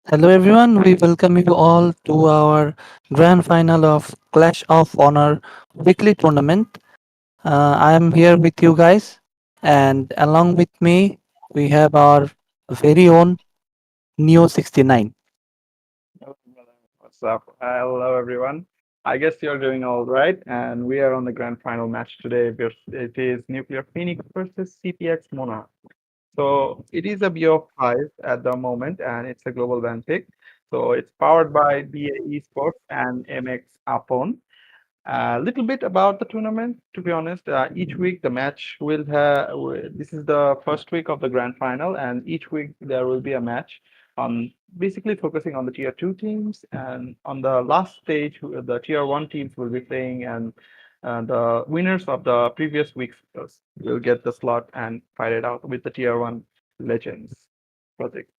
Hello everyone, we welcome you all to our grand final of Clash of Honor weekly tournament. I am here with you guys, and along with me, we have our very own Neo 69. Hello, brother. What's up? Hello, everyone. I guess you're doing all right, and we are on the grand final match today. It is Nuclear Phoenix versus CPX Monarch. So it is a BO5 at the moment, and it's a global ban pick. So it's powered by BA Esports and MX Apon. A little bit about the tournament, to be honest. Each week the match will have. This is the first week of the grand final, and each week there will be a match on basically focusing on the tier two teams. And on the last stage, the tier one teams will be playing, and the winners of the previous weeks will get the slot and fight it out with the tier one legends project.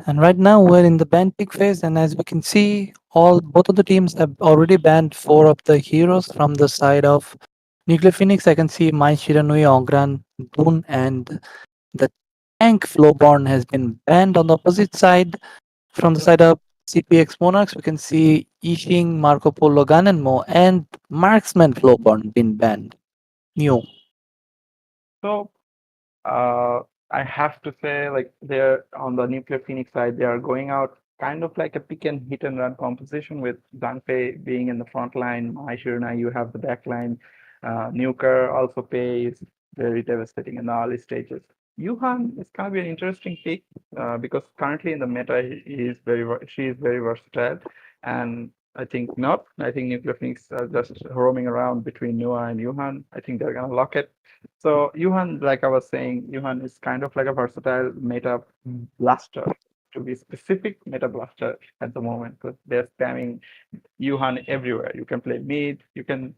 And right now we're in the ban pick phase, and as we can see, all both of the teams have already banned four of the heroes from the side of Nuclear Phoenix. I can see Mai Shiranui, Ogran, Boon, and the tank Flowborn has been banned on the opposite side. From the side of CPX Monarchs, we can see Yixing, Marco Polo, Ganenmo, and Marksman Flowborn been banned. New. So Uh, I have to say, like they're on the Nuclear Phoenix side, they are going out kind of like a pick and hit and run composition with Zhangfei being in the front line. Mai Shiruna, you have the back line. Nuker also pays very devastating in the early stages. Yuhan is going to be an interesting pick because currently in the meta she is very versatile, and I think not. I think Nuclear Phoenix are just roaming around between Nua and Yuhan. I think they're gonna lock it. So Johan, like I was saying, Johan is kind of like a versatile meta blaster. To be specific, meta blaster at the moment because they're spamming Johan everywhere. You can play mid, you can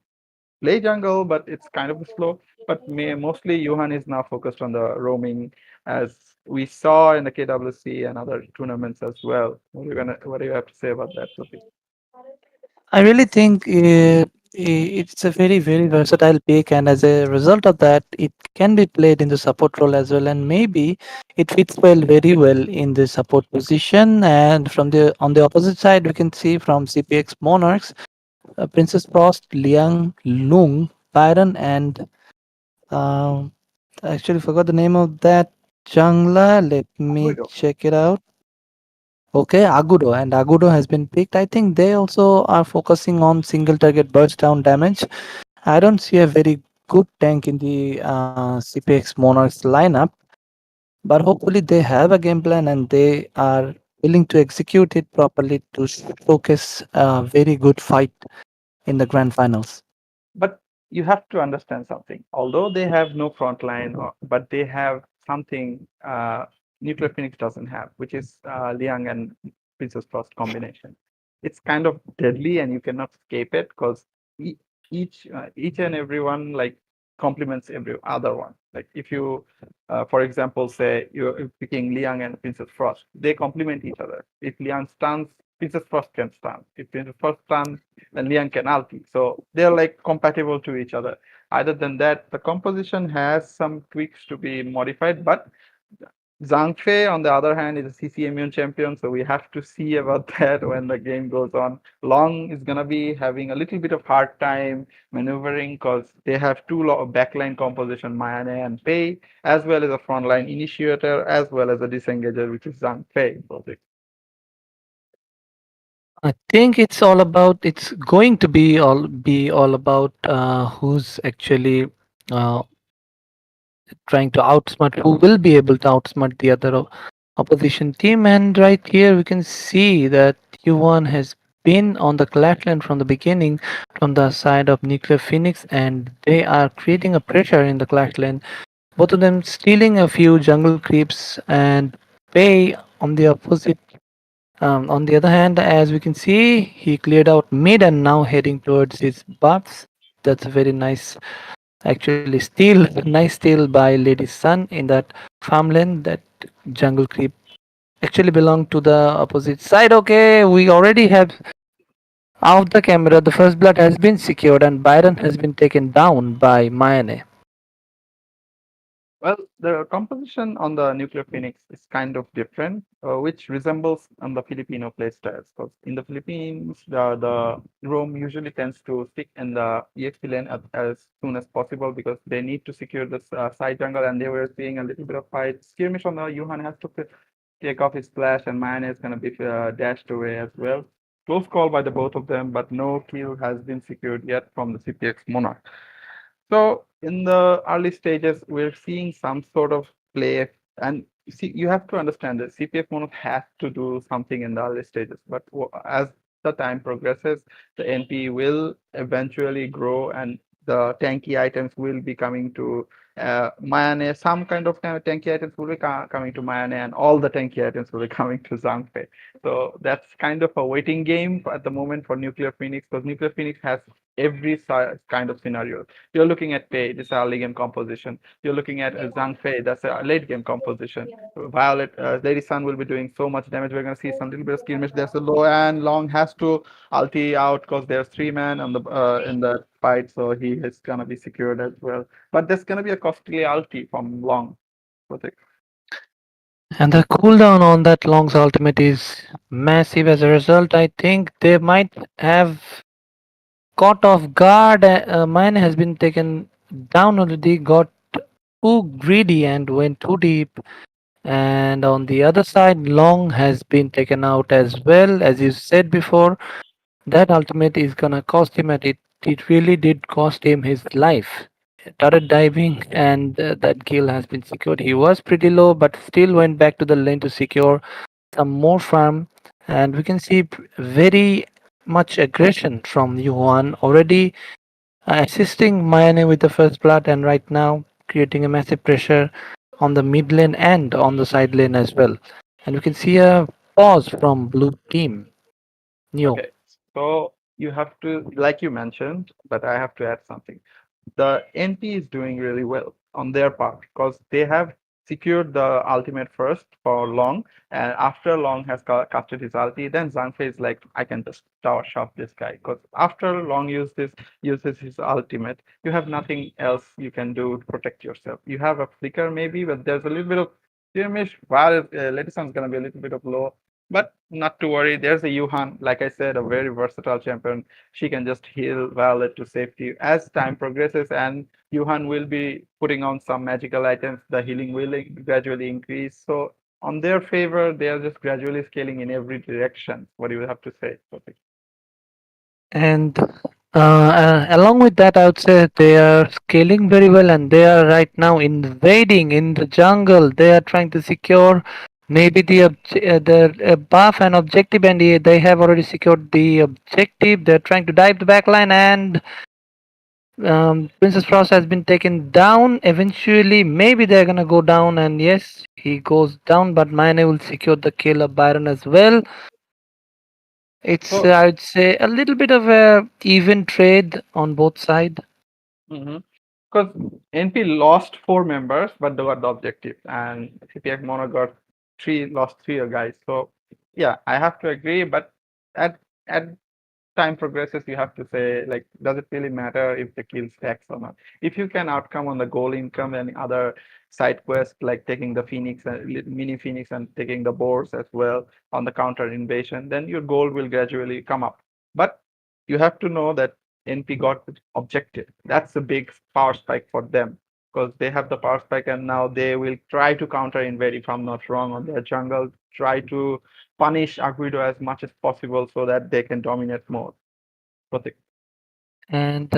play jungle, but it's kind of slow. But mostly Johan is now focused on the roaming, as we saw in the KWC and other tournaments as well. What do you have to say about that, Sophie? I really think it's a very versatile pick, and as a result of that, it can be played in the support role as well, and maybe it fits very well in the support position. And from the on the opposite side, we can see from CPX Monarchs, Princess Frost, Liang, Lung, Byron, and um, I actually forgot the name of that jungler. Let me Guido. check it out. Okay, Agudo, and Agudo has been picked. I think they also are focusing on single target burst down damage. I don't see a very good tank in the CPX Monarchs lineup, but hopefully they have a game plan and they are willing to execute it properly to showcase a very good fight in the grand finals. But you have to understand something. Although they have no front line, but they have something Nuclear Phoenix doesn't have, which is Liang and Princess Frost combination. It's kind of deadly, and you cannot escape it because e- each and every one like complements every other one. Like if you, for example, say you're picking Liang and Princess Frost, they complement each other. If Liang stuns, Princess Frost can stun. If Princess Frost stuns, and Liang can ulti. So they're like compatible to each other. Other than that, the composition has some tweaks to be modified, but Zhang Fei, on the other hand, is a CC immune champion, so we have to see about that when the game goes on. Long is gonna be having a little bit of hard time maneuvering because they have two backline composition, Mayane and Pei, as well as a frontline initiator, as well as a disengager, which is Zhang Fei. I think it's going to be all about who's actually uh, trying to outsmart, who will be able to outsmart the other opposition team. And right here, we can see that Yuan has been on the Clashland from the beginning from the side of Nuclear Phoenix, and they are creating a pressure in the Clashland. Both of them stealing a few jungle creeps, and Pei on the opposite. On the other hand, as we can see, he cleared out mid and now heading towards his buffs. That's a very nice, actually, nice steal by Lady Sun in that farmland. That jungle creep actually belonged to the opposite side. Okay, we already have off the camera. The first blood has been secured, and Byron has been taken down by Mayane. Well, the composition on the nuclear phoenix is kind of different, which resembles on the Filipino play styles. Because in the Philippines, the roam usually tends to stick in the EXP lane as soon as possible because they need to secure the side jungle, and they were seeing a little bit of fight. Skirmish on the Yuhan has to take off his flash, and mine is going to be dashed away as well. Close call by the both of them, but no kill has been secured yet from the CPX Monarch. So in the early stages, we're seeing some sort of play, and see, you have to understand that CPF Mono has to do something in the early stages, but as the time progresses, the NP will eventually grow, and the tanky items will be coming to Mayane. Some kind of tanky items will be coming to Mayane, and all the tanky items will be coming to Zhangfei. So that's kind of a waiting game at the moment for Nuclear Phoenix, because Nuclear Phoenix has every kind of scenario. You're looking at Pei, this is early game composition. You're looking at Zhang Fei, that's a late game composition. Violet, Lady Sun will be doing so much damage. We're going to see some little bit of skirmish. There's a low, and Long has to ulti out because there's three man on the in the fight, so he is going to be secured as well. But there's going to be a costly ulti from Long. Pratik. And the cooldown on that Long's ultimate is massive. As a result, I think they might have caught off guard. Mine has been taken down already, got too greedy and went too deep. And on the other side, Long has been taken out as well. As you said before, that ultimate is gonna cost him, and it really did cost him his life. Started diving, and that kill has been secured. He was pretty low, but still went back to the lane to secure some more farm. And we can see very much aggression from Yuan already assisting Mayane with the first blood, and right now creating a massive pressure on the mid lane and on the side lane as well. And we can see a pause from blue team. Neo. Okay, so you have to, like you mentioned, but I have to add something. The NP is doing really well on their part because they have secured the ultimate first for Long, and after Long has casted his ulti, then Zhangfei is like, I can just tower shot this guy. Because after Long uses his ultimate, you have nothing else you can do to protect yourself. You have a flicker maybe, but there's a little bit of skirmish. While Lady Sun's gonna be a little bit of low, but not to worry. There's a Yuhan, like I said, a very versatile champion. She can just heal Violet to safety. As time progresses and Yuhan will be putting on some magical items, the healing will gradually increase. So on their favor, they are just gradually scaling in every direction. What do you have to say, Sophie? And along with that, I would say they are scaling very well, and they are right now invading in the jungle. They are trying to secure maybe the buff and objective, and they have already secured the objective. They're trying to dive the backline, and Princess Frost has been taken down. Eventually, maybe they're gonna go down, and yes, he goes down, but Mane will secure the kill of Byron as well. It's, So, I would say, a little bit of a even trade on both sides. because NP lost four members, but they got the objective, and CPX Mono got lost three guys. So, yeah, I have to agree. But at time progresses, you have to say, like, does it really matter if the kill stacks or not? If you can outcome on the goal income and other side quests, like taking the Phoenix and mini Phoenix and taking the boars as well on the counter invasion, then your goal will gradually come up. But you have to know that NP got the objective. That's a big power spike for them because they have the power spike, and now they will try to counter invade, if I'm not wrong, on their jungle, try to punish Aguido as much as possible so that they can dominate more. Pratik. And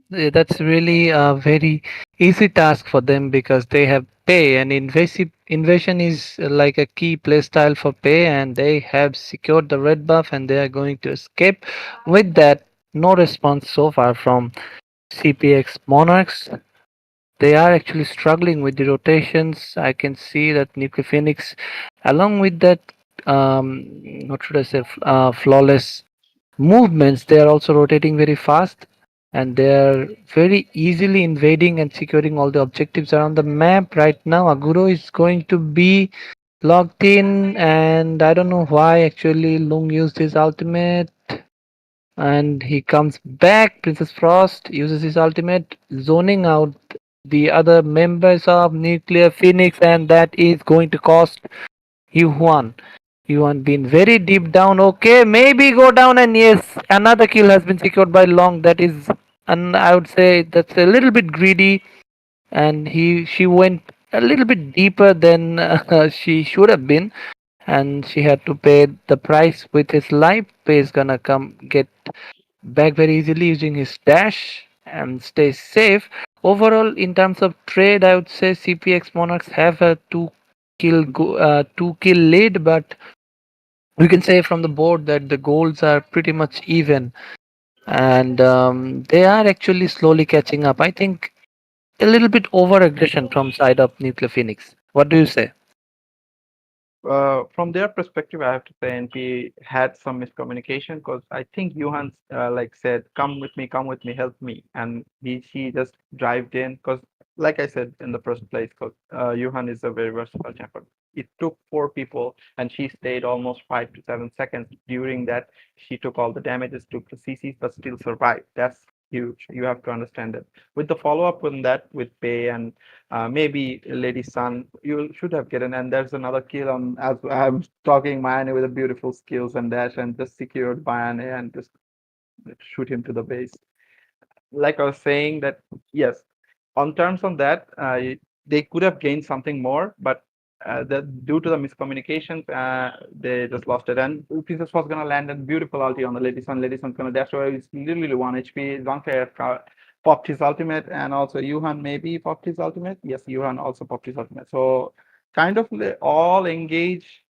that's really a very easy task for them because they have pay, and invasive invasion is like a key play style for pay, and they have secured the red buff, and they are going to escape with that. No response so far from CPX Monarchs. They are actually struggling with the rotations. I can see that Nuclear Phoenix, along with that, what should I say, flawless movements, they are also rotating very fast, and they are very easily invading and securing all the objectives around the map. Right now, Aguro is going to be logged in, and I don't know why actually Lung used his ultimate. And he comes back. Princess Frost uses his ultimate, zoning out the other members of Nuclear Phoenix, and that is going to cost Yuan. Yuan been very deep down. Okay, maybe go down, and yes, another kill has been secured by Long. That is, and I would say that's a little bit greedy, and she went a little bit deeper than she should have been, and she had to pay the price with his life. Pei is gonna come get back very easily using his dash and stay safe. Overall, in terms of trade, I would say CPX Monarchs have a two kill lead, but we can say from the board that the goals are pretty much even, and they are actually slowly catching up. I think a little bit over aggression from side of Nuclear Phoenix. What do you say? From their perspective, I have to say NP had some miscommunication because I think Johan like said, come with me, help me," and she just dived in because, like I said in the first place, because Johan is a very versatile champion. It took four people, and she stayed almost 5 to 7 seconds. During that, she took all the damages, took the CCs, but still survived. That's huge. You have to understand it. With the follow up on that, with Pei and maybe Lady Sun, you should have gotten. And there's another kill on as I'm talking Mayane with a beautiful skills and dash and just secured Mayane and just shoot him to the base. Like I was saying that yes, on terms of that, they could have gained something more, but due to the miscommunications, they just lost it. And Princess was gonna land a beautiful ulti on the Lady Sun. Lady Sun's gonna dash away. It's literally 1 HP. Zhangfei popped his ultimate, and also Yuhan maybe popped his ultimate. Yes, Yuhan also popped his ultimate. So kind of all engage.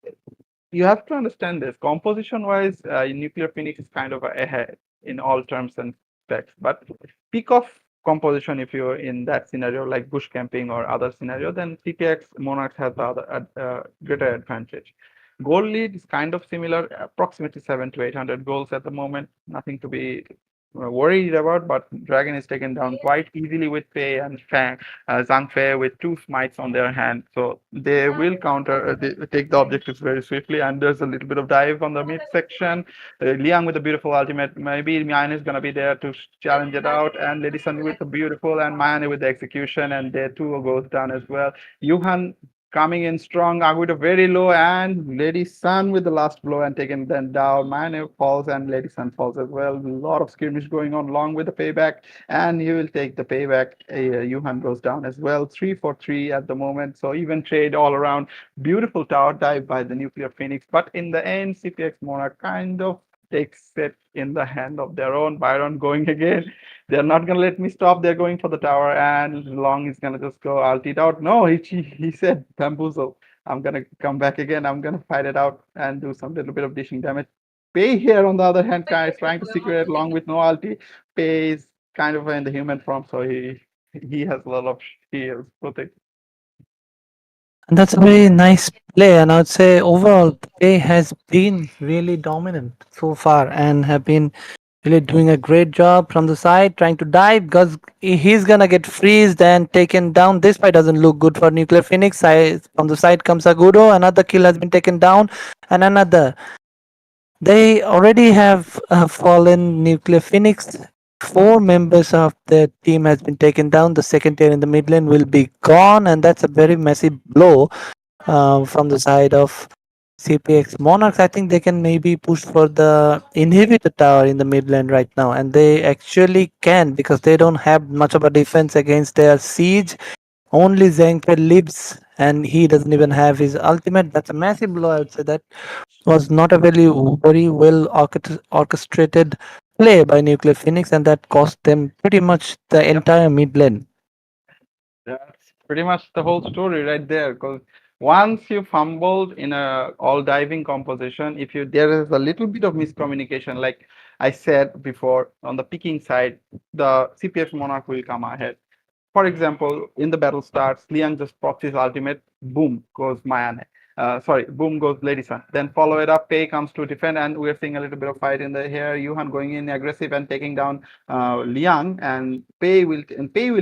You have to understand this. Composition wise, Nuclear Phoenix is kind of ahead in all terms and specs. But peak of composition, if you're in that scenario, like bush camping or other scenario, then CTX Monarchs has the other greater advantage. Goal lead is kind of similar, approximately 700 to 800 goals at the moment. Nothing to be worried about, but Dragon is taken down quite easily with Fei and Zhang Fei with two smites on their hand. So they will they take the objectives very swiftly. And there's a little bit of dive on the mid section. Liang with a beautiful ultimate. Maybe Mian is going to be there to challenge it out. And Lady Sun with the beautiful, and Mian with the execution. And there two goes down as well. Yuhan coming in strong, Aguido very low, and Lady Sun with the last blow and taking them down. Mane falls and Lady Sun falls as well. A lot of skirmish going on along with the payback, and he will take the payback. Yuhan goes down as well. 3 for 3 at the moment, so even trade all around. Beautiful tower dive by the Nuclear Phoenix, but in the end, CPX Monarch kind of takes it in the hand of their own. Byron going again. They're not gonna let me stop. They're going for the tower, and Long is gonna just go ulti it out. No, he said bamboozle. I'm gonna come back again. I'm gonna fight it out and do some little bit of dishing damage. Pei here, on the other hand, guys, trying to secure it Long with no ulti. Pei is kind of in the human form, so he has a lot of shields protect. And that's a very nice play, and I would say overall, Pei has been really dominant so far and have been really doing a great job from the side, trying to dive because he's gonna get freezed and taken down. This fight doesn't look good for Nuclear Phoenix. From the side comes Agudo. Another kill has been taken down, and another. They already have fallen Nuclear Phoenix. Four members of the team has been taken down. The second tier in the mid lane will be gone, and that's a very massive blow from the side of CPX Monarchs. I think they can maybe push for the inhibitor tower in the mid lane right now, and they actually can because they don't have much of a defense against their siege. Only Zenker lives, and he doesn't even have his ultimate. That's a massive blow. I would say that was not a very well orchestrated play by Nuclear Phoenix, and that cost them pretty much the Yep. entire mid lane. That's pretty much the whole story right there. Because once you fumbled in a all diving composition, if you there is a little bit of miscommunication, like I said before, on the picking side, the CPF Monarch will come ahead. For example, in the battle starts, Liang just procs his ultimate, boom goes Mayane. Sorry, boom goes Lady Sun. Then follow it up, Pei comes to defend, and we're seeing a little bit of fight in the here. Yuhan going in aggressive and taking down Liang, and Pei will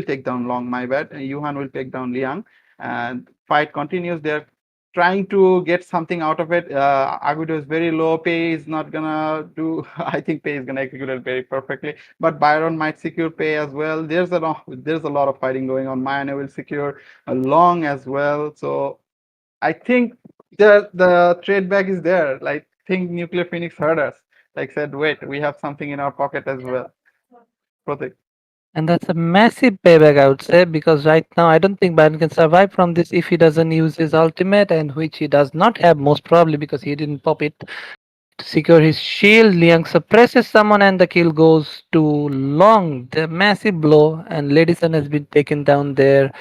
take down Long. My bad. And Yuhan will take down Liang, and fight continues there. trying to get something out of it. Agudo is very low. Pay is not gonna do. I think Pay is gonna execute it very perfectly. But Byron might secure Pay as well. There's a lot of fighting going on. Mayane will secure a long as well. So I think the trade back is there. Like think Nuclear Phoenix heard us. Like said, wait, we have something in our pocket as well. Pratik. And that's a massive payback, I would say, because right now I don't think Byron can survive from this if he doesn't use his ultimate, and which he does not have, most probably because he didn't pop it to secure his shield. Liang suppresses someone, and the kill goes to Long. The massive blow, and Ladison has been taken down there.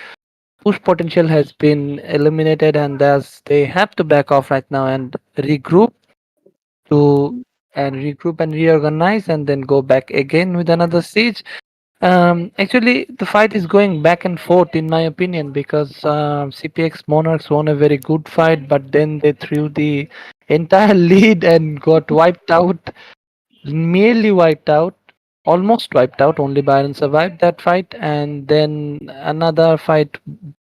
Push potential has been eliminated, and thus they have to back off right now and to regroup and reorganize, and then go back again with another siege. Actually, the fight is going back and forth, in my opinion, because CPX Monarchs won a very good fight, but then they threw the entire lead and got wiped out, merely wiped out, almost wiped out. Only Byron survived that fight, and then another fight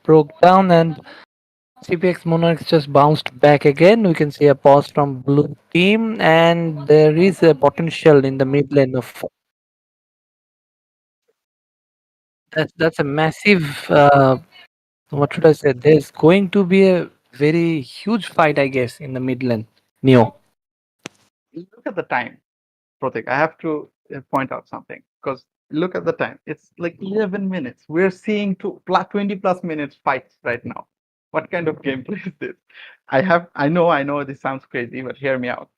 broke down, and CPX Monarchs just bounced back again. We can see a pause from blue team, and there is a potential in the mid lane of that's a massive. What should I say? There's going to be a very huge fight, I guess, in the mid lane. Neo. Look at the time. Pratik, I have to point out something because look at the time. It's like 11 minutes. We're seeing 20 plus minutes fights right now. What kind of gameplay is this? I know this sounds crazy, but hear me out.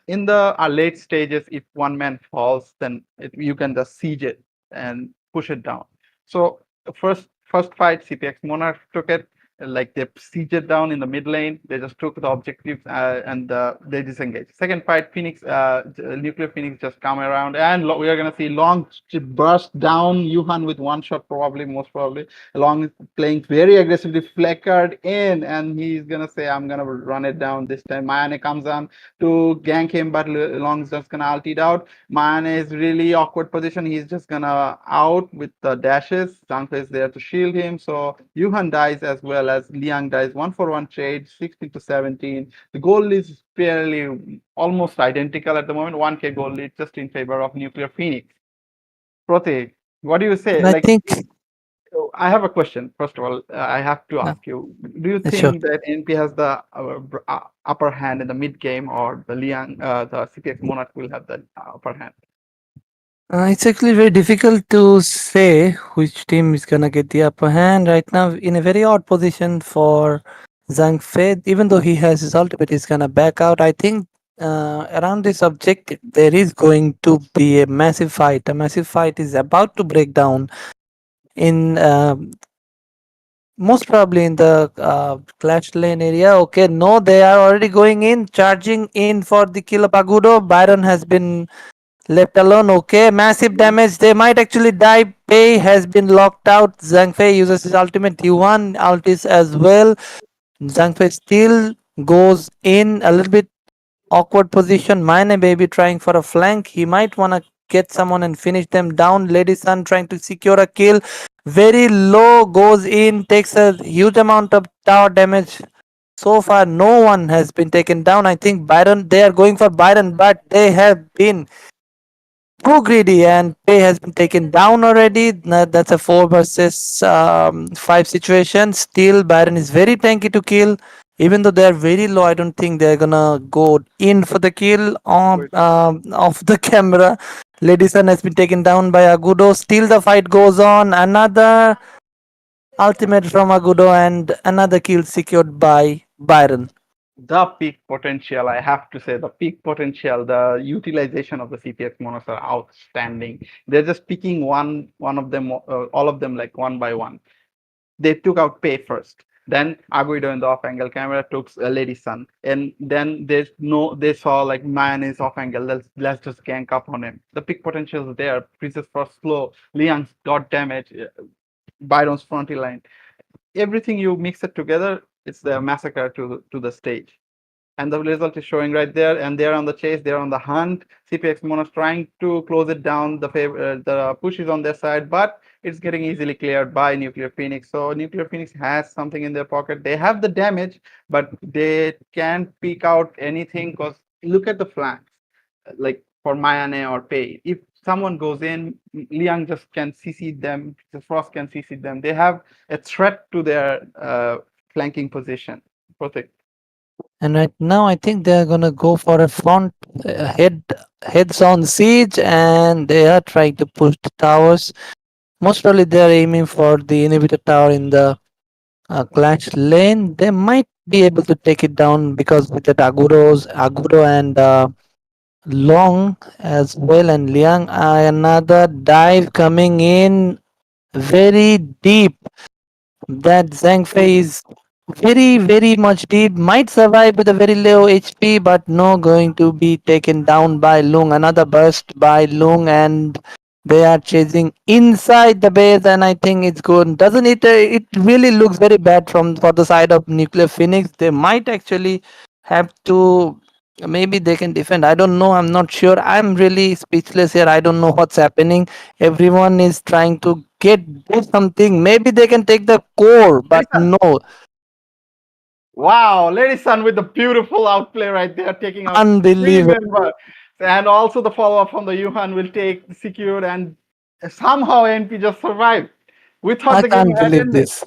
In the late stages, if one man falls, then you can just siege it and push it down. So first fight, CPX Monarch took it. Like they siege it down in the mid lane. They just took the objectives and they disengaged. Second fight, Phoenix, Nuclear Phoenix just come around and we are gonna see Long burst down Yuhan with one shot, probably most probably. Long is playing very aggressively, flickered in, and he's gonna say, "I'm gonna run it down this time." Mayane comes on to gank him, but Long's just gonna ult it out. Mayane is really awkward position. He's just gonna out with the dashes. Zhangfei is there to shield him. So Yuhan dies as well as Liang dies. 1-for-1 trade, 16 to 17. The goal is fairly almost identical at the moment. 1K goal lead just in favor of Nuclear Phoenix. Pratik, what do you say? And I Like think, so I have a question. First of all, I have to uh, ask you: do you sure. think that NP has the upper hand in the mid game, or the Liang, the CPX Monarch will have the upper hand? It's actually very difficult to say which team is gonna get the upper hand right now. In a very odd position for Zhang Fei, even though he has his ultimate, he's gonna back out. I think around this objective, there is going to be a massive fight. A massive fight is about to break down in most probably in the clash lane area. Okay, no, they are already going in, charging in for the kill of Agudo. Byron has been left alone. Okay, massive damage. They might actually die. Pei has been locked out. Zhang Fei uses his ultimate. Yuan ultis as well. Zhang Fei still goes in a little bit awkward position. Mine baby trying for a flank. He might want to get someone and finish them down. Lady Sun trying to secure a kill. Very low, goes in, takes a huge amount of tower damage. So far, no one has been taken down. I think Byron, they are going for Byron, but they have been too greedy, and Pei has been taken down already. That's a 4 versus 5 situation. Still, Byron is very tanky to kill. Even though they're very low, I don't think they're gonna go in for the kill Wait, off the camera. Lady Sun has been taken down by Agudo. Still, the fight goes on. Another ultimate from Agudo, and another kill secured by Byron. the peak potential, I have to say, the peak potential, the utilization of the CPX Monarchs are outstanding. They're just picking one of them, all of them like one by one. They took out Pei first. Then Aguido in the off angle camera took Lady Sun. And then they saw like man is off angle. Let's just gank up on him. The peak potential is there. Princess Frost slow. Liang's got damage. Byron's frontal line. Everything you mix it together, it's the massacre to the stage. And the result is showing right there. And they're on the chase, they're on the hunt. CPX Monos trying to close it down. The push is on their side, but it's getting easily cleared by Nuclear Phoenix. So Nuclear Phoenix has something in their pocket. They have the damage, but they can't peek out anything because look at the flanks, like for Mayane or Pei. If someone goes in, Liang just can CC them, the Frost can CC them. They have a threat to their flanking position. Perfect. And right now, I think they're gonna go for a front heads on siege, and they are trying to push the towers. Most probably, they're aiming for the inhibitor tower in the clash lane. They might be able to take it down because with the Aguro and Long as well, and Liang, another dive coming in very deep. That Zhang Fei is very much deep. Might survive with a very low HP, but no going to be taken down by Lung. Another burst by Lung, and they are chasing inside the base, and I think it's good. Doesn't it? It really looks very bad from for the side of Nuclear Phoenix. They might actually have to. Maybe they can defend. I don't know. I'm not sure. I'm really speechless here. I don't know what's happening. Everyone is trying to do something. Maybe they can take the core, but no, Wow, Lady Sun with the beautiful outplay right there, taking out three unbelievable. members. And also the follow-up from the Yuhan will take secure and somehow NP just survived. We thought I the game can't had believe ended. this.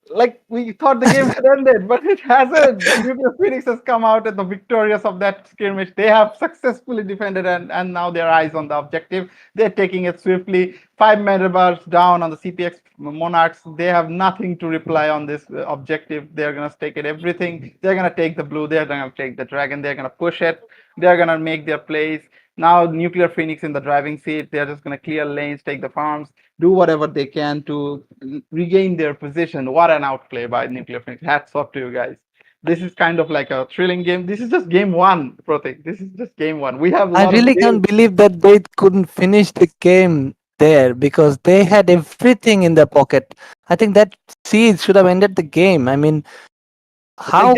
Like we thought the game had ended, but it hasn't. Nuclear Phoenix has come out at the victorious of that skirmish. They have successfully defended and now their eyes on the objective. They're taking it swiftly. 5 members down on the CPX Monarchs. They have nothing to reply on this objective. They're gonna take it everything. They're gonna take the blue. They're gonna take the dragon. They're gonna push it. They're gonna make their plays. Now Nuclear Phoenix in the driving seat. They're just gonna clear lanes, take the farms, do whatever they can to regain their position. What an outplay by Nuclear Phoenix. Hats off to you guys. This is kind of like a thrilling game. This is just game one, Protek. This is just game one. We have a I lot of really can't games. believe that they couldn't finish the game there because they had everything in their pocket. I think that siege should have ended the game. I mean, Like how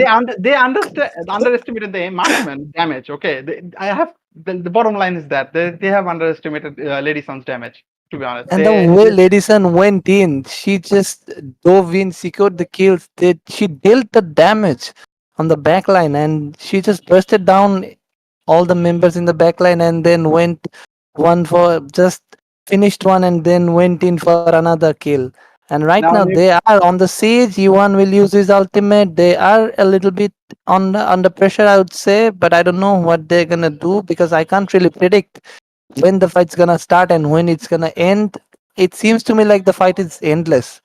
underestimated the marksman damage. Okay, I have the bottom line is that they have underestimated Lady Sun's damage. To be honest, and the way Ladison went in, she just dove in, secured the kills. She dealt the damage on the back line, and she just busted down all the members in the back line, and then went one for just finished one, and then went in for another kill. And right now now they are on the siege. Yuan will use his ultimate. They are a little bit under pressure, I would say, but I don't know what they're gonna do because I can't really predict when the fight's gonna start and when it's gonna end. It seems to me like the fight is endless.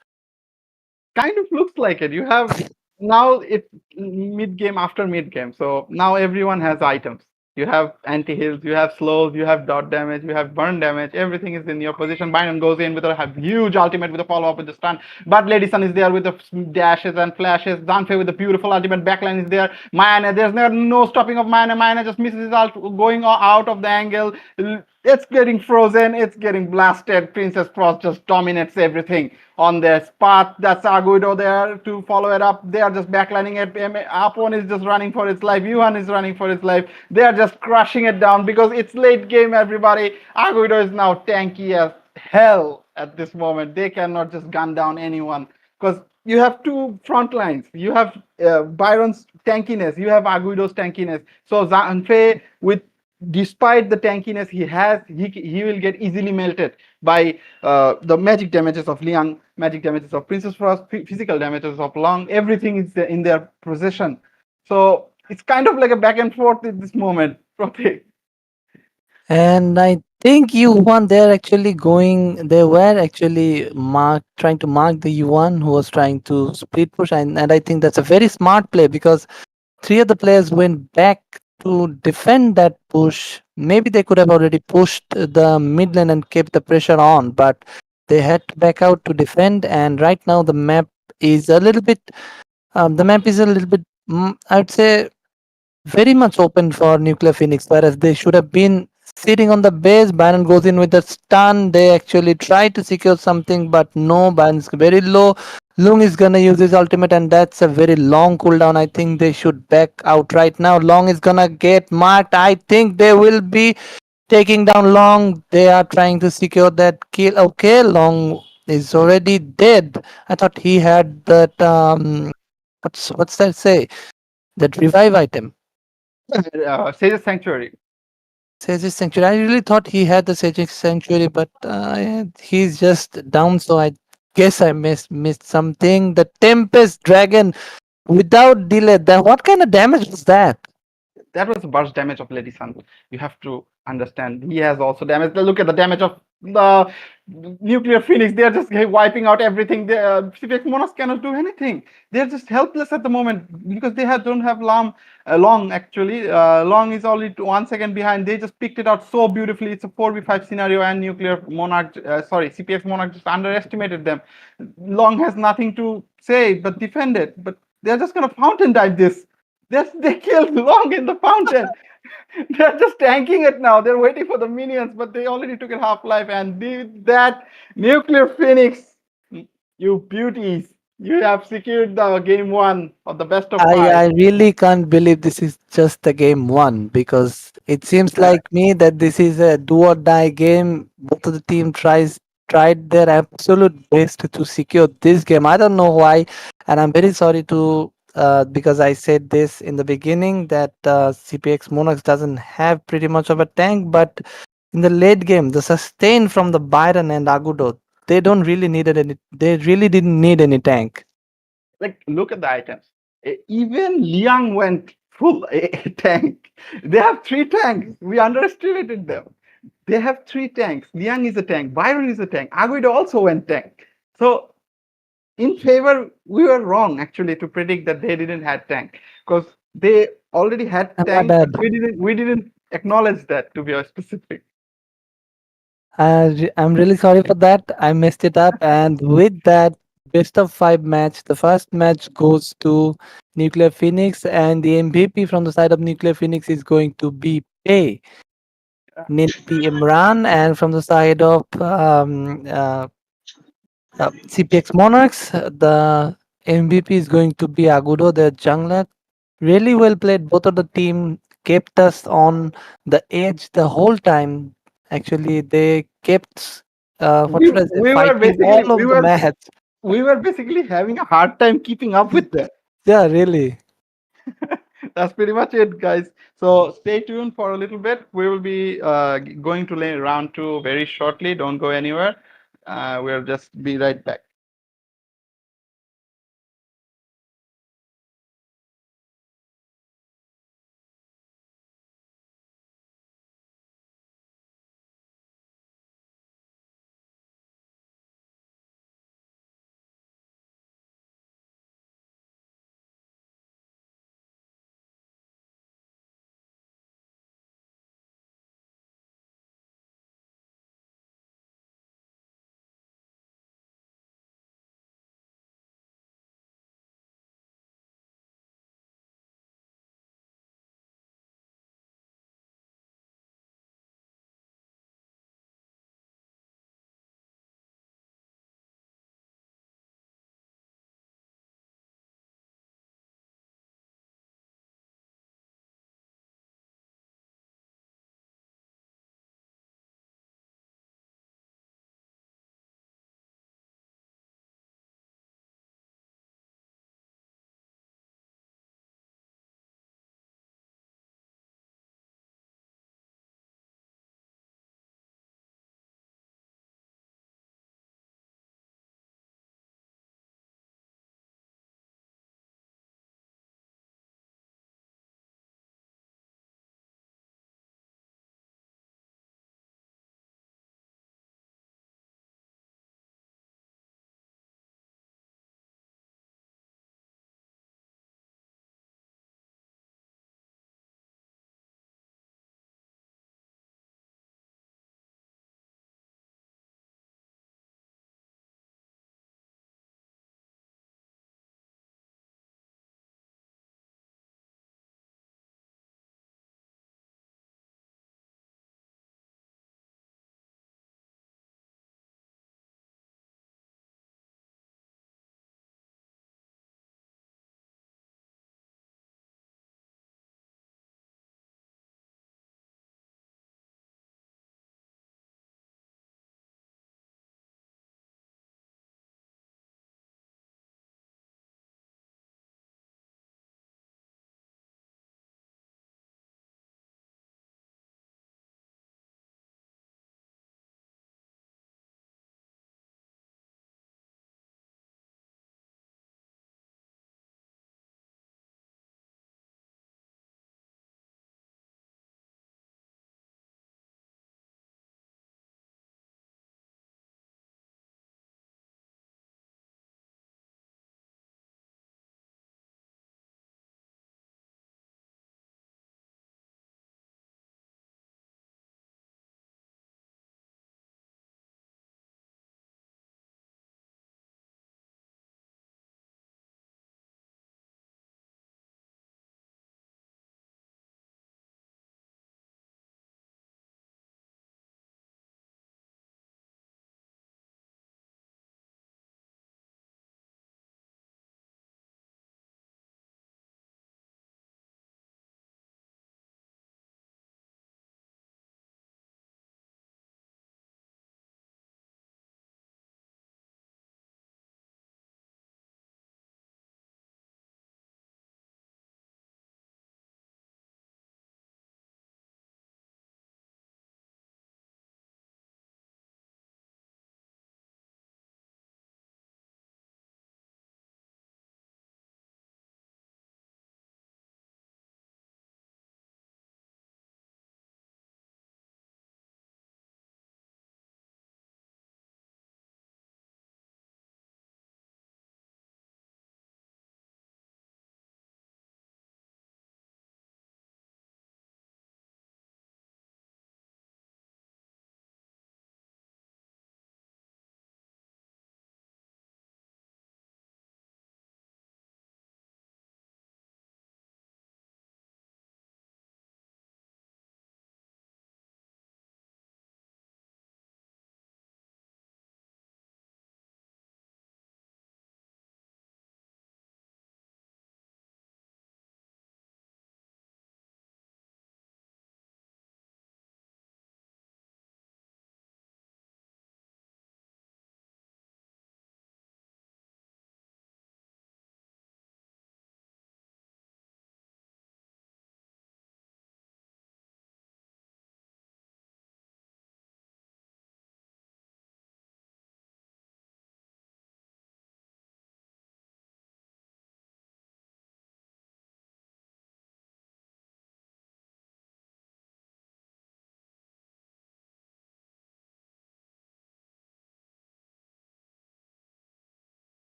kind of looks like it. You have now it's mid game after mid game. So now everyone has items. You have anti heals, you have slows, you have dot damage, you have burn damage. Everything is in your position. Bynum goes in with a huge ultimate with a follow up with the stun. But Lady Sun is there with the dashes and flashes. Danfe with the beautiful ultimate backline is there. Mayana, there's no stopping of Mayana. Mayana just misses his ult going out of the angle. It's getting frozen. It's getting blasted. Princess Frost just dominates everything on their path. That's Aguido there to follow it up. They are just backlining it. Apon is just running for its life. Yuhan is running for its life. They are just crushing it down because it's late game, everybody. Aguido is now tanky as hell at this moment. They cannot just gun down anyone because you have two front lines. You have Byron's tankiness. You have Aguido's tankiness. So Zanfe with despite the tankiness he has, he will get easily melted by the magic damages of Liang, magic damages of Princess Frost, physical damages of Long. Everything is in their possession. So it's kind of like a back and forth at this moment. Pratik. And I think Yuan they're actually going. They were actually trying to mark the Yuan who was trying to split push, and I think that's a very smart play because three of the players went back to defend that push. Maybe they could have already pushed the mid lane and kept the pressure on, but they had to back out to defend. And right now the map is a little bit. The map is a little bit. I would say very much open for Nuclear Phoenix, whereas they should have been sitting on the base. Baron goes in with a stun. They actually try to secure something, but no, Baron's very low. Lung is gonna use his ultimate, and that's a very long cooldown. I think they should back out right now. Long is gonna get marked. I think they will be taking down Long. They are trying to secure that kill. Okay, Long. is already dead. I thought he had that what's that say? That revive item. Sage's Sanctuary. Sage's Sanctuary. I really thought he had the Sage's Sanctuary, but he's just down. So I guess I missed something. The Tempest Dragon without delay. That what kind of damage was that? That was the burst damage of Lady Sun. You have to understand. He has also damage. Look at the damage of the nuclear phoenix. They are just wiping out everything. The CPX Monarchs cannot do anything. They are just helpless at the moment because they don't have long actually. Long is only 1 second behind. They just picked it out so beautifully. It's a 4v5 scenario, and nuclear monarch. Sorry, CPX Monarch just underestimated them. Long has nothing to say but defend it. But they're just gonna fountain dive this. They killed Long in the fountain. They're just tanking it now. They're waiting for the minions, but they already took it half life. And that nuclear phoenix, you beauties, you have secured the game one of the best of five. I really can't believe this is just a game one because it seems like me that this is a do or die game. Both of the team tried their absolute best to secure this game. I don't know why, and I'm very sorry to because I said this in the beginning that CPX Monarchs doesn't have pretty much of a tank, but in the late game, the sustain from the Byron and Agudo, they don't really needed any. They really didn't need any tank. Like, look at the items. Even Liang went full tank. They have three tanks. We underestimated them. They have three tanks. Liang is a tank. Byron is a tank. Aguido also went tank. So in favor, we were wrong actually to predict that they didn't have tank because they already had My tank, but bad. we didn't acknowledge that to be specific. I'm really sorry for that. I messed it up. And with that best of five match, the first match goes to Nuclear Phoenix, and the MVP from the side of Nuclear Phoenix is going to be Pay Ninti Imran, and from the side of CPX Monarchs, the MVP is going to be Agudo, the jungler. Really well played. Both of the team kept us on the edge the whole time. Actually, they kept what We, should I say, we were fighting all basically we of the were match. we were basically having a hard time keeping up with them. Yeah, really. That's pretty much it, guys. So stay tuned for a little bit. We will be going to round two very shortly. Don't go anywhere. We'll just be right back.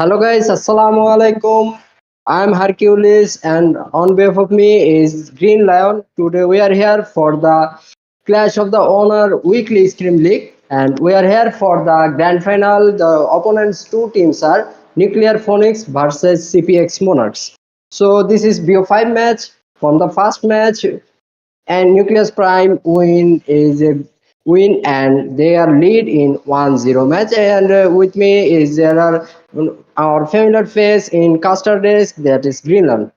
Hello guys, Assalamu alaikum. I'm Hercules and on behalf of me is Green Lion. Today we are here for the Clash of the Honor Weekly Scrim League and we are here for the grand final. The opponents two teams are Nuclear Phoenix versus CPX Monarchs. So this is BO5 match. From the first match, and Nucleus Prime win is a win and they are lead in 1-0 match, and with me is there are our familiar face in caster desk, that is Greenland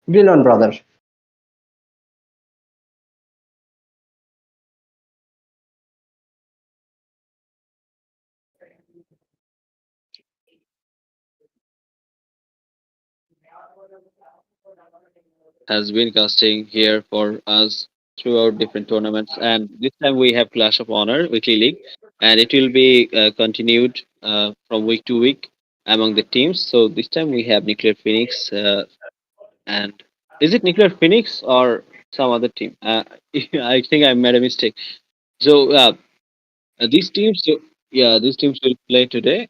brother. Has been casting here for us throughout different tournaments. And this time we have Clash of Honor Weekly League, and it will be continued from week to week among the teams. So this time we have Nuclear Phoenix, and is it Nuclear Phoenix or some other team? I think I made a mistake. So these teams, yeah, these teams will play today.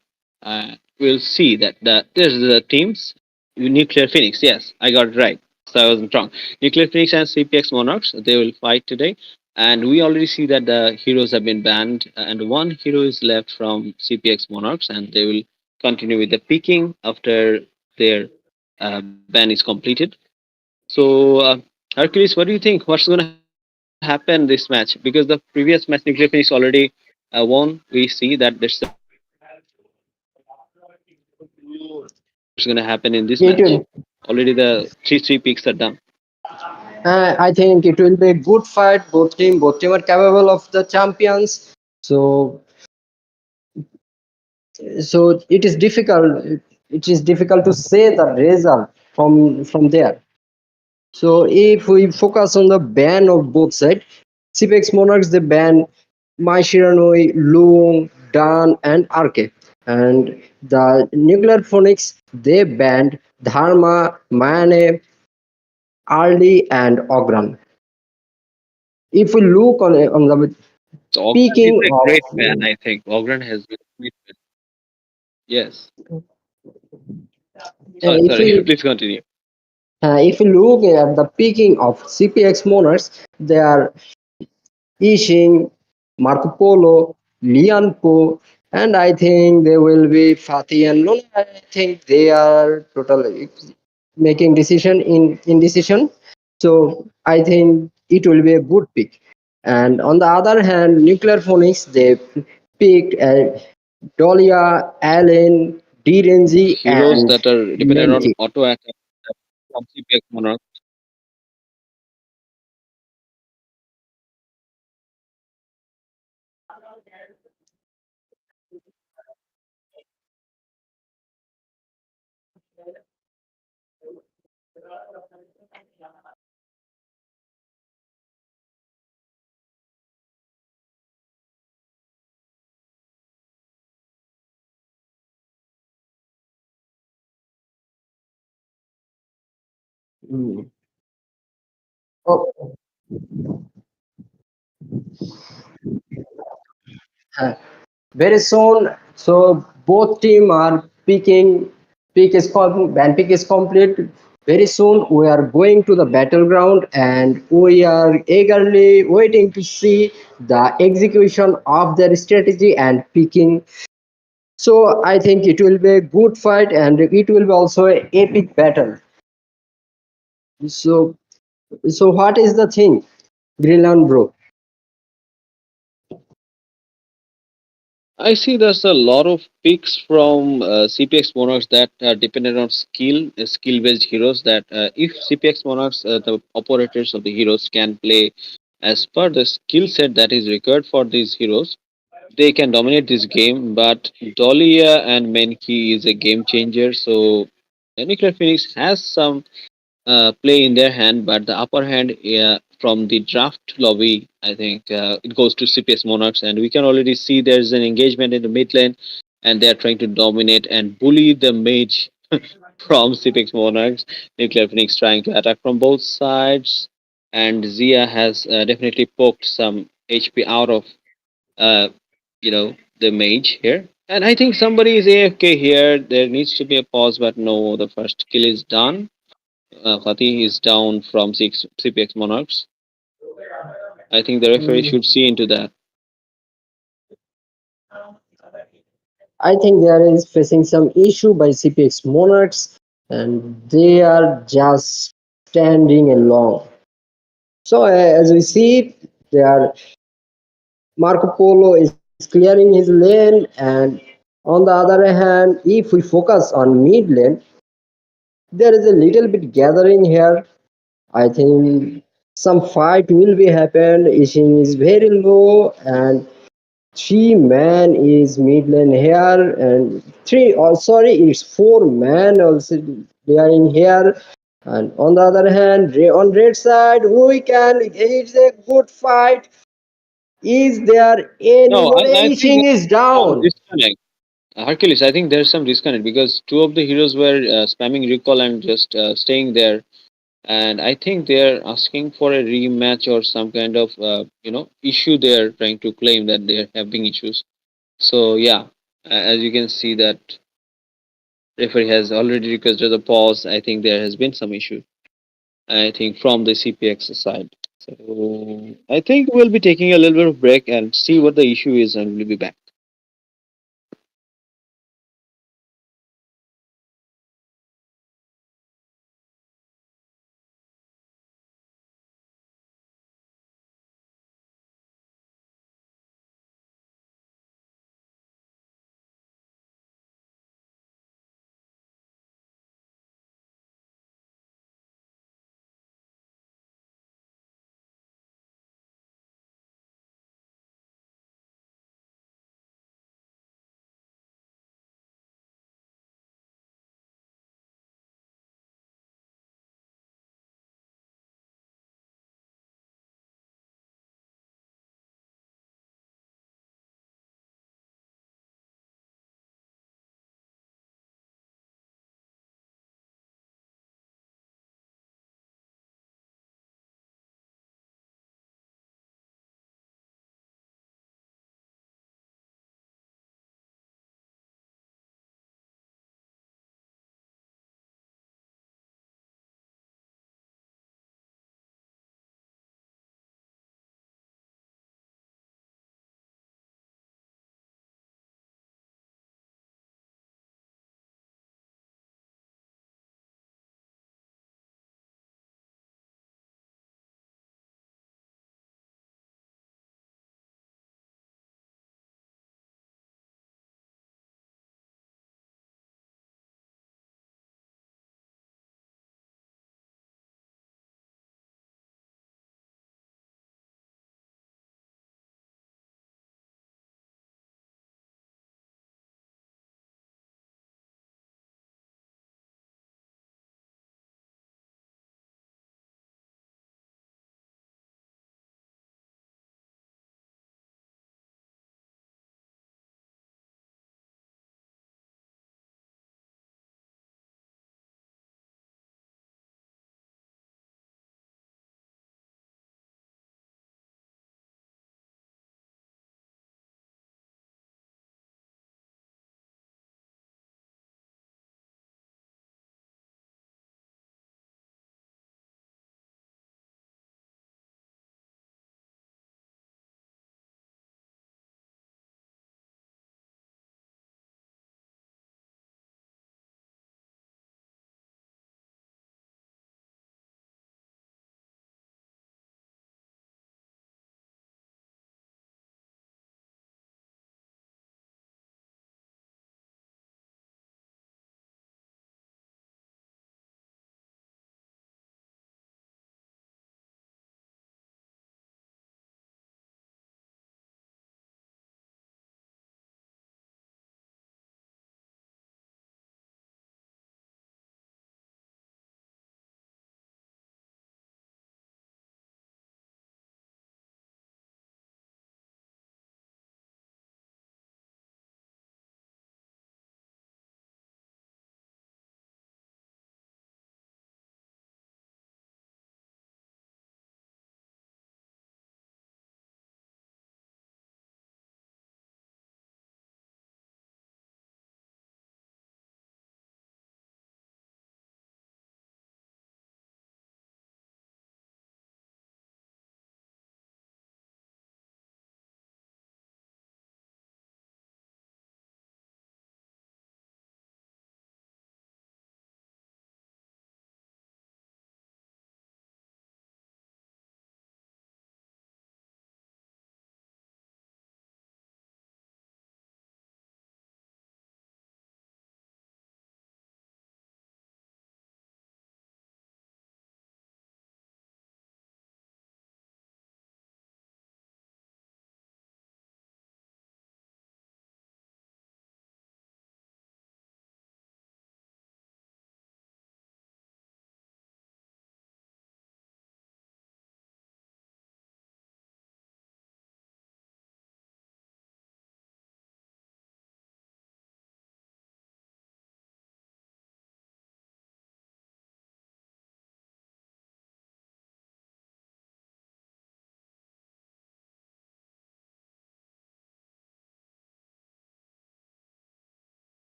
We'll see that there's the teams. Nuclear Phoenix, yes, I got it right. So I wasn't wrong. Nuclear Phoenix and CPX Monarchs, they will fight today. And we already see that the heroes have been banned, and one hero is left from CPX Monarchs, and they will continue with the peaking after their ban is completed. So, Hercules, what do you think? What's going to happen this match? Because the previous match, Nuclear Phoenix already won. We see that there's a big difference. What's going to happen in this match? It will, Already the three peaks are done. I think it will be a good fight. Both team are capable of the champions. So so it is difficult to say the result from there. So if we focus on the ban of both sides, CPX Monarchs they ban Mai Shiranui, Luong, Dan, and RK. And the Nuclear Phoenix they banned Dharma, Mane, Arli, and Ogran. If we look on the So Ogren is peaking a of great ban, I think. Ogren has been a great ban. Yes. Sorry, if sorry. we Please continue. if we look at the peaking of CPX Monarchs, they are Yixing, Marco Polo, Lianpo, and I think there will be Fatih and Luna. I think they are totally making decision in indecision. So I think it will be a good pick. And on the other hand, Nuclear Phoenix they picked Dolia, Allen, Direnzi, Heroes and that are dependent on Lemke. auto attack from CPX Monarch. Mm. Oh, uh, very soon. So both team are picking. Band pick is complete. Very soon we are going to the battleground and we are eagerly waiting to see the execution of their strategy and picking. So I think it will be a good fight and it will be also an epic battle. So so what is the thing, Greenland bro? I see there's a lot of picks from CPX Monarchs that are dependent on skill based heroes. That if CPX Monarchs, the operators of the heroes can play as per the skill set that is required for these heroes, they can dominate this game. But Dahlia and Menki is a game changer. So Nuclear Phoenix has some play in their hand, but the upper hand from the draft lobby, I think it goes to CPS Monarchs, and we can already see there's an engagement in the mid lane, and they are trying to dominate and bully the mage from CPX Monarchs. Nuclear Phoenix trying to attack from both sides, and Zia has definitely poked some HP out of uh, the mage here. And I think somebody is AFK here. There needs to be a pause, but no, the first kill is done. Fatih is down from six CPX Monarchs. I think the referee Mm, should see into that. I think there is facing some issue by CPX Monarchs, and they are just standing along. So as we see, they are Marco Polo is clearing his lane, and on the other hand, if we focus on mid lane, there is a little bit gathering here. I think some fight will be happened. Ishin is very low, and three man is mid lane here, and three. Oh, sorry, it's four man also they are in here. And on the other hand, on red side, we can. It's a good fight. Is there No, anybody? I think Ishin is there's some down. disconnect. Hercules, I think there's some disconnect because two of the heroes were spamming recall and just staying there, and I think they're asking for a rematch or some kind of issue. They're trying to claim that they're having issues. So yeah, as you can see that referee has already requested a pause. I think there has been some issue. I think from the CPX side. So I think we'll be taking a little bit of break and see what the issue is, and we'll be back.